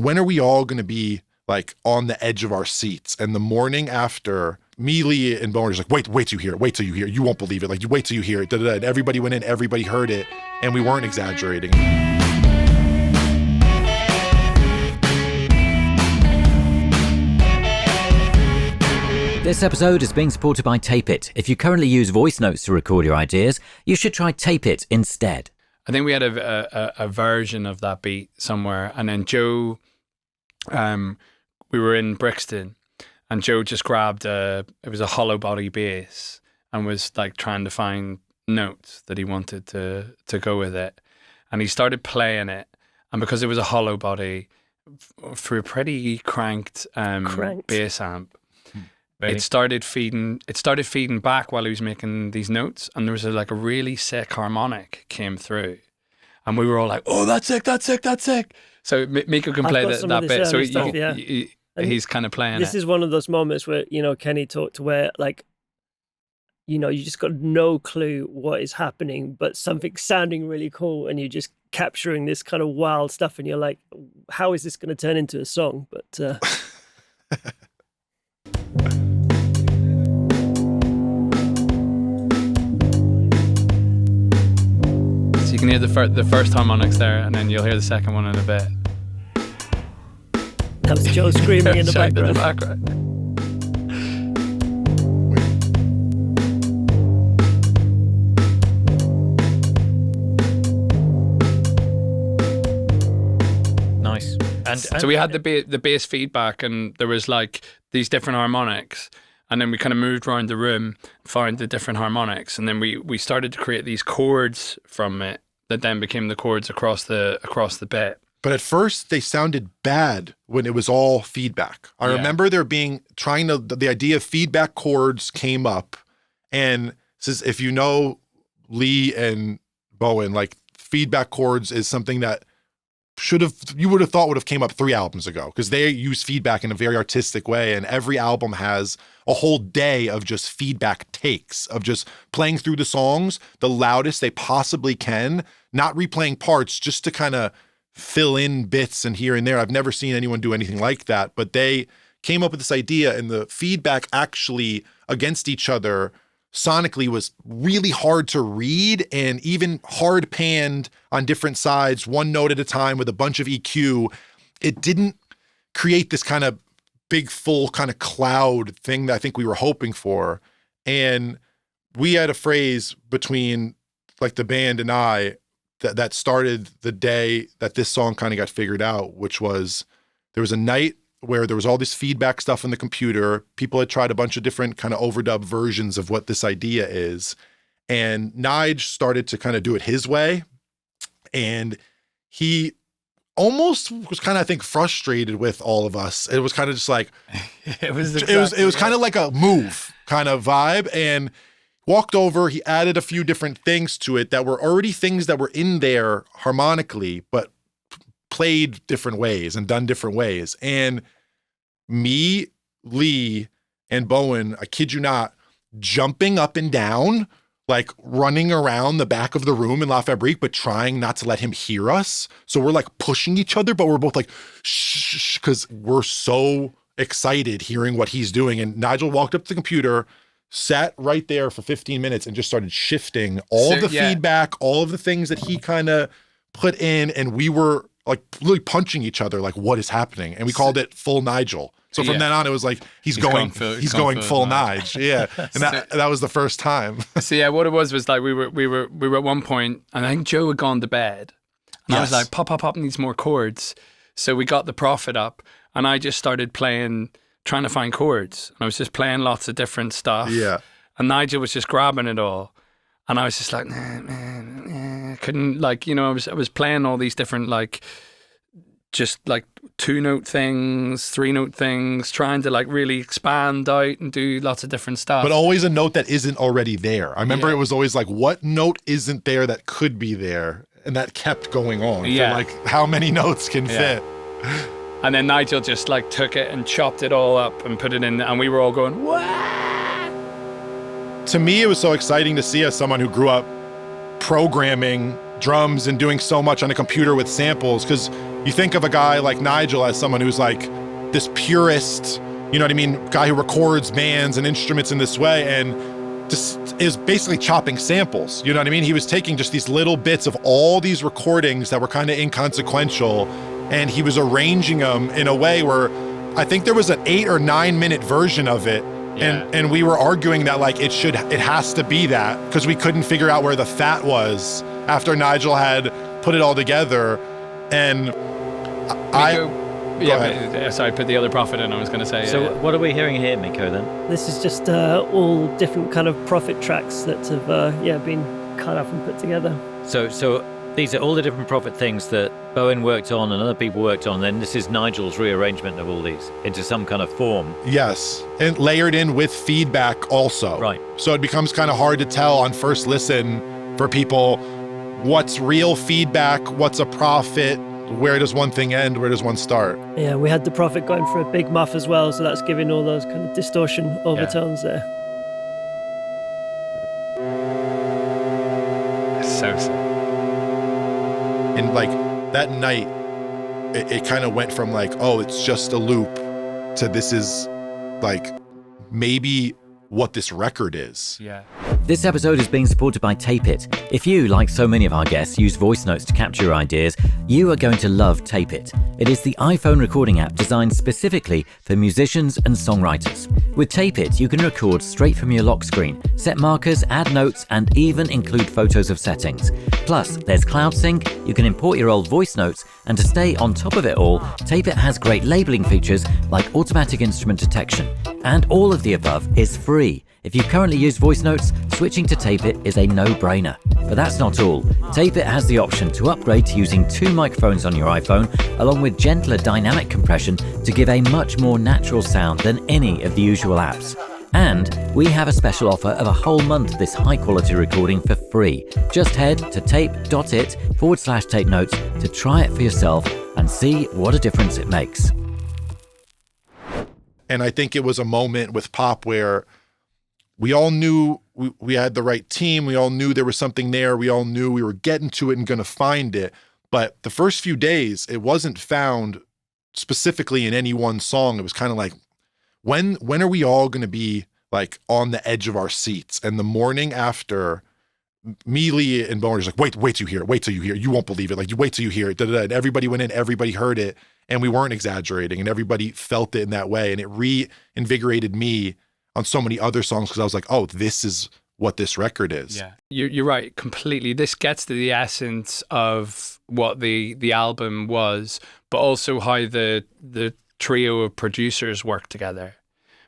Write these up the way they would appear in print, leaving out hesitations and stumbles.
when are we all going to be like on the edge of our seats? And the morning after, me, Lee, and Bowen were just like, wait till you hear it. Wait till you hear it. You won't believe it. Like, you wait till you hear it. Da, da, da. And everybody went in, everybody heard it, and we weren't exaggerating. This episode is being supported by Tapit. If you currently use voice notes to record your ideas, you should try Tapit instead. I think we had a version of that beat somewhere, and then Joe, we were in Brixton, and Joe just grabbed it was a hollow body bass, and was like trying to find notes that he wanted to go with it, and he started playing it, and because it was a hollow body, through a pretty cranked bass amp. It started feeding back while he was making these notes, and there was a really sick harmonic came through, and we were all like, "Oh, that's sick, that's sick, that's sick!" So Mikko can play that bit. So he's kind of playing. This is one of those moments where Kenny talked to where you just got no clue what is happening, but something sounding really cool, and you're just capturing this kind of wild stuff, and you're like, "How is this going to turn into a song?" But. So you can hear the first harmonics there, and then you'll hear the second one in a bit. That was Joe screaming in the background. Nice. And so we had the bass feedback, and there was like these different harmonics, and then we kind of moved around the room, found the different harmonics, and then we started to create these chords from it that then became the chords across the bit. But at first they sounded bad when it was all feedback. I remember there being the idea of feedback chords came up, and says, if you know Lee and Bowen, like feedback chords is something that you would have thought would have came up 3 albums ago, because they use feedback in a very artistic way, and every album has a whole day of just feedback takes, of just playing through the songs the loudest they possibly can, not replaying parts, just to kind of fill in bits and here and there. I've never seen anyone do anything like that, but they came up with this idea, and the feedback actually against each other sonically was really hard to read, and even hard panned on different sides, one note at a time with a bunch of EQ. It didn't create this kind of big full kind of cloud thing that I think we were hoping for. And we had a phrase between like the band and I that started the day that this song kind of got figured out, which was there was a night where there was all this feedback stuff in the computer. People had tried a bunch of different kind of overdub versions of what this idea is. And Nige started to kind of do it his way. And he almost was kind of, I think, frustrated with all of us. It was kind of just like, it was kind of like a move kind of vibe. And walked over, he added a few different things to it that were already things that were in there harmonically, but played different ways and done different ways. And me, Lee, and Bowen, I kid you not, jumping up and down, like running around the back of the room in La Fabrique, but trying not to let him hear us. So we're like pushing each other, but we're both like, shh, because we're so excited hearing what he's doing. And Nigel walked up to the computer, sat right there for 15 minutes and just started shifting all of the feedback, all of the things that he kind of put in, and we were like really punching each other, like, what is happening? And we called it full Nigel. So from then on, it was like, he's going full Nige. Yeah. And that was the first time. So yeah, what it was like, we were at one point, and I think Joe had gone to bed, and I was like, pop needs more chords. So we got the Prophet up, and I just started trying to find chords. And I was just playing lots of different stuff. Yeah. And Nigel was just grabbing it all. And I was just like, couldn't, like, I was playing all these different, like, just like 2-note things, 3-note things, trying to like really expand out and do lots of different stuff. But always a note that isn't already there. I remember it was always like, what note isn't there that could be there? And that kept going on for like how many notes can fit. And then Nigel just like took it and chopped it all up and put it in, and we were all going, what? To me, it was so exciting to see as someone who grew up programming drums and doing so much on a computer with samples, because you think of a guy like Nigel as someone who's like this purist, you know what I mean, guy who records bands and instruments in this way and just is basically chopping samples, you know what I mean? He was taking just these little bits of all these recordings that were kind of inconsequential, and he was arranging them in a way where I think there was an 8 or 9 minute version of it. And we were arguing that like it has to be that, because we couldn't figure out where the fat was after Nigel had put it all together. And sorry, put the other prophet in, I was going to say. So what are we hearing here, Mikko, then? This is just all different kind of prophet tracks that have been cut up and put together. So these are all the different prophet things that Bowen worked on and other people worked on. Then this is Nigel's rearrangement of all these into some kind of form. Yes, and layered in with feedback also. Right. So it becomes kind of hard to tell on first listen for people what's real feedback, what's a prophet, where does one thing end, where does one start? Yeah, we had the prophet going for a big muff as well, so that's giving all those kind of distortion overtones there. So sick. And like that night, it kind of went from like, oh, it's just a loop, to this is like maybe what this record is. Yeah. This episode is being supported by Tapit. If you, like so many of our guests, use voice notes to capture your ideas, you are going to love Tapit. It is the iPhone recording app designed specifically for musicians and songwriters. With Tapit, you can record straight from your lock screen, set markers, add notes, and even include photos of settings. Plus, there's cloud sync, you can import your old voice notes, and to stay on top of it all, Tapit has great labeling features like automatic instrument detection. And all of the above is free. If you currently use voice notes, switching to Tapit is a no-brainer. But that's not all. Tapit has the option to upgrade to using 2 microphones on your iPhone, along with gentler dynamic compression to give a much more natural sound than any of the usual apps. And we have a special offer of a whole month of this high-quality recording for free. Just head to tape.it/tape notes to try it for yourself and see what a difference it makes. And I think it was a moment with pop where we all knew we had the right team. We all knew there was something there. We all knew we were getting to it and going to find it. But the first few days, it wasn't found specifically in any one song. It was kind of like, when are we all going to be like on the edge of our seats? And the morning after, me, Lee, and Bowen were just like, wait till you hear it. Wait till you hear it. You won't believe it. Like, you wait till you hear it. And everybody went in, everybody heard it. And we weren't exaggerating, and everybody felt it in that way. And it reinvigorated me on so many other songs, because I was like, oh, this is what this record is. Yeah, you're right, completely. This gets to the essence of what the album was, but also how the trio of producers worked together.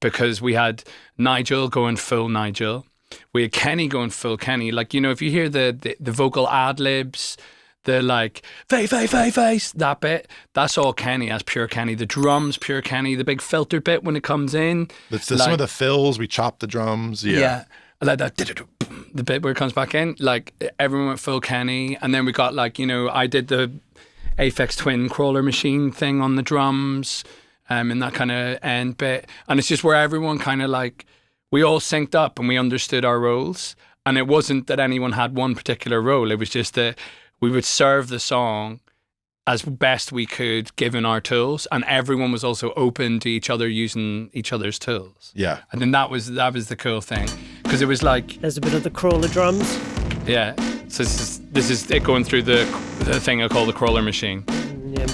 Because we had Nigel going full Nigel. We had Kenny going full Kenny. Like, you know, if you hear the vocal ad-libs, the like, face, that bit, that's all Kenny, that's pure Kenny. The drums, pure Kenny. The big filter bit when it comes in. Some of the fills, we chopped the drums. Yeah. Like that, the bit where it comes back in, like everyone went full Kenny. And then we got like, you know, I did the Aphex Twin crawler machine thing on the drums, in that kind of end bit. And it's just where everyone kind of like, we all synced up and we understood our roles. And it wasn't that anyone had one particular role. It was just that we would serve the song as best we could given our tools, and everyone was also open to each other using each other's tools. Yeah. And then that was the cool thing, because it was like, there's a bit of the crawler drums. Yeah. So this is it going through the thing I call the crawler machine.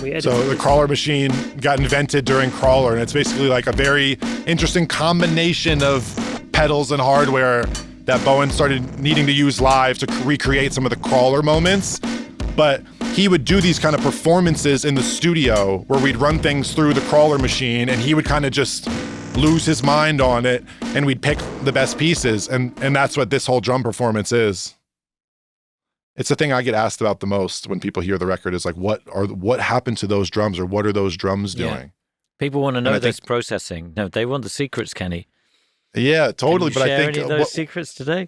Yeah, so the crawler machine got invented during Crawler, and it's basically like a very interesting combination of pedals and hardware that Bowen started needing to use live to recreate some of the Crawler moments. But he would do these kind of performances in the studio where we'd run things through the Crawler machine, and he would kind of just lose his mind on it, and we'd pick the best pieces. And that's what this whole drum performance is. It's the thing I get asked about the most when people hear the record, is like, what happened to those drums, or what are those drums doing? Yeah. People want to know this processing. No, they want the secrets, Kenny. Yeah, totally. Can you but share I think any of those secrets today?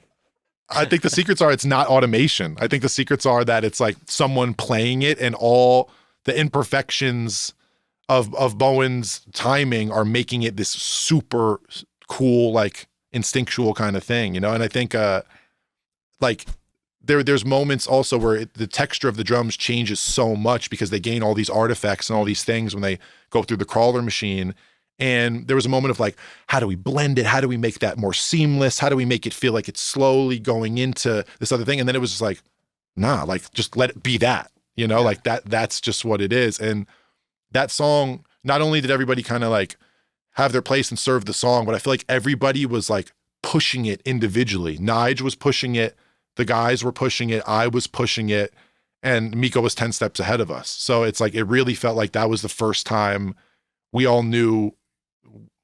I think the secrets are, it's not automation. I think the secrets are that it's like someone playing it, and all the imperfections of Bowen's timing are making it this super cool, like instinctual kind of thing, you know? And I think like there's moments also where the texture of the drums changes so much because they gain all these artifacts and all these things when they go through the crawler machine. And there was a moment of like, how do we blend it? How do we make that more seamless? How do we make it feel like it's slowly going into this other thing? And then it was just like, nah, like just let it be that, you know, like that's just what it is. And that song, not only did everybody kind of like have their place and serve the song, but I feel like everybody was like pushing it individually. Nige was pushing it. The guys were pushing it. I was pushing it. And Mikko was 10 steps ahead of us. So it's like, it really felt like that was the first time we all knew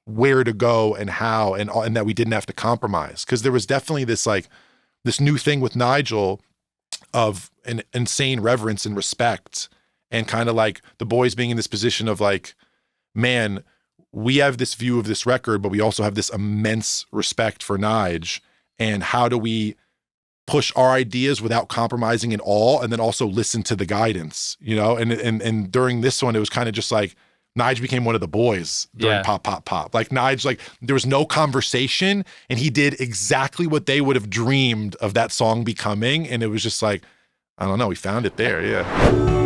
where to go and how, and that we didn't have to compromise. Cause there was definitely this like, this new thing with Nigel of an insane reverence and respect, and kind of like the boys being in this position of like, man, we have this view of this record, but we also have this immense respect for Nige. And how do we push our ideas without compromising at all, and then also listen to the guidance, you know? And during this one, it was kind of just like, Nige became one of the boys during Pop, Pop, Pop. Like Nige, like there was no conversation, and he did exactly what they would have dreamed of that song becoming. And it was just like, I don't know, we found it there, yeah.